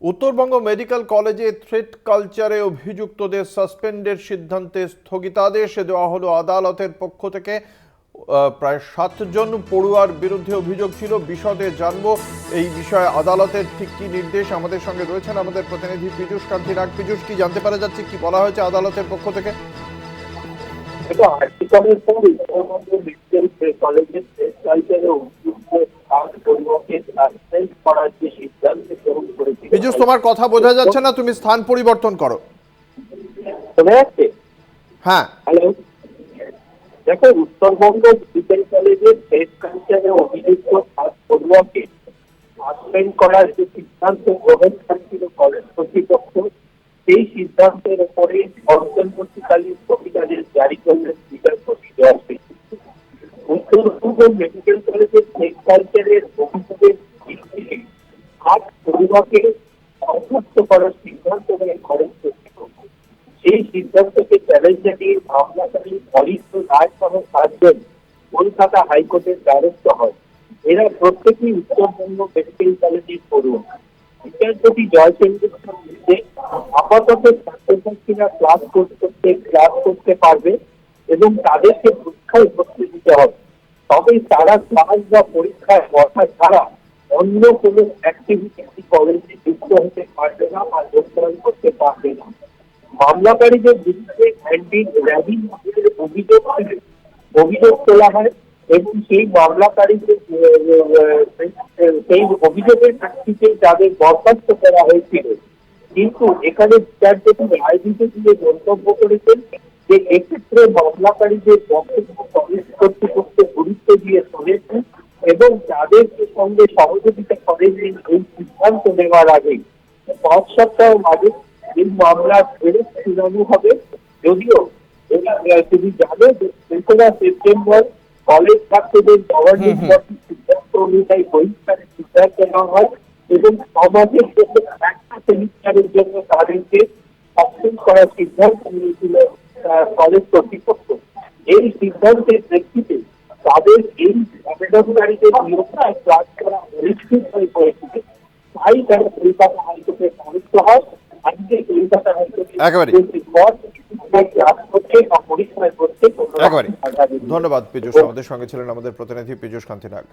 Uttarbanga medical কলেজে threat কালচারে অভিযুক্তদের সাসপেন্ডের সিদ্ধান্তে স্থগিতাদেশ দেওয়া হলো আদালতের পক্ষ থেকে। প্রায় 7 জন পড়ুয়ার বিরুদ্ধে অভিযোগ ছিল। বিশদে জানবো এই বিষয়ে আদালতের ঠিক কি নির্দেশ। আমাদের সঙ্গে রয়েছেন আমাদের প্রতিনিধি পীযূষ কান্তি নাগ। পীযূষ, কি জানতে পারা যাচ্ছে, কি বলা হয়েছে আদালতের পক্ষ থেকে? পীযূষ, তোমার কথা বোঝা যাচ্ছে না, তুমি স্থান পরিবর্তন করো। হ্যাঁ, হ্যালো, দেখো, উত্তরবঙ্গ মেডিকেল কলেজের থ্রেট কালচারে অভিযুক্ত 7 পড়ুয়াকে সাসপেন্ড করার যে সিদ্ধান্ত গ্রহণ করেছিল কলেজ কর্তৃপক্ষ, সেই সিদ্ধান্তের উপরে অন্তর্বর্তীকালীন স্থগিতাদেশ জারি করলেন বিচারপতি জয়শ্রী। উত্তরবঙ্গ মেডিকেল কলেজের থ্রেট কালচারের অভিযোগের ভিত্তিতে 8 পড়ুয়াকে অসুস্থ করার সিদ্ধান্ত নেয় কলেজ কর্তৃপক্ষ। সেই সিদ্ধান্তকে চ্যালেঞ্জ জানিয়ে মামলাকারী অরিত্র রায় সহ 7 জন কলকাতা হাইকোর্টের দ্বারস্থ হয়। এরা প্রত্যেকেই উত্তরবঙ্গ মেডিকেল কলেজের পড়ুয়া। বিচারপতি জয়চন্দ্র নির্দেশ, আপাতত ছাত্রছাত্রীরা ক্লাস করতে পারবে এবং তাদেরকে পরীক্ষায় বসতে দিতে হবে। তবে তারা ক্লাস বা পরীক্ষায় বসা ছাড়া অন্য কোনো অ্যাক্টিভিটি কলেজে যুক্ত হতে পারবে না বা যোগদান করতে পারবে না। মামলাকারীদের বিরুদ্ধে অ্যান্টি র্যাগিং অভিযোগ তোলা হয় এবং সেই মামলাকারীদের সেই অভিযোগের ভিত্তিতে যাদের বরখাস্ত করা হয়েছিল। কিন্তু এখানে বিচারপতি রায় দিতে গিয়ে মন্তব্য করেছেন যে এক্ষেত্রে মামলাকারীদের বক্তব্য কলেজ কর্তৃপক্ষ গুরুত্ব দিয়ে শোনেছেন এবং তাদের সঙ্গে সহযোগিতা করেননি এই সিদ্ধান্ত নেওয়ার আগে। 5 সপ্তাহ আগে এই মামলার ফেরত শুনানি হবে। যদিও তুমি জানো যে 2রা সেপ্টেম্বর কলেজ ছাত্রদের গভর্নিং বডির সিদ্ধান্ত অনুযায়ী বহিষ্কারের সিদ্ধান্ত নেওয়া হয় এবং সমাজের জন্য একটা সেমিস্টারের জন্য তাদেরকে সাসপেন্ড করার সিদ্ধান্ত নিয়েছিল কলেজ কর্তৃপক্ষ। এই সিদ্ধান্তের প্রেক্ষিতে তাদের এই আবেদনকারীদের নিয়োগটা ক্লাস করা অনিশ্চিত হয়ে পড়েছিল। তাই তারা কলকাতা হাইকোর্টের দ্বারস্থ হয়। ধন্যবাদ পীযূষ। আমাদের সঙ্গে ছিলেন আমাদের প্রতিনিধি পীযূষ কান্তি নাগ।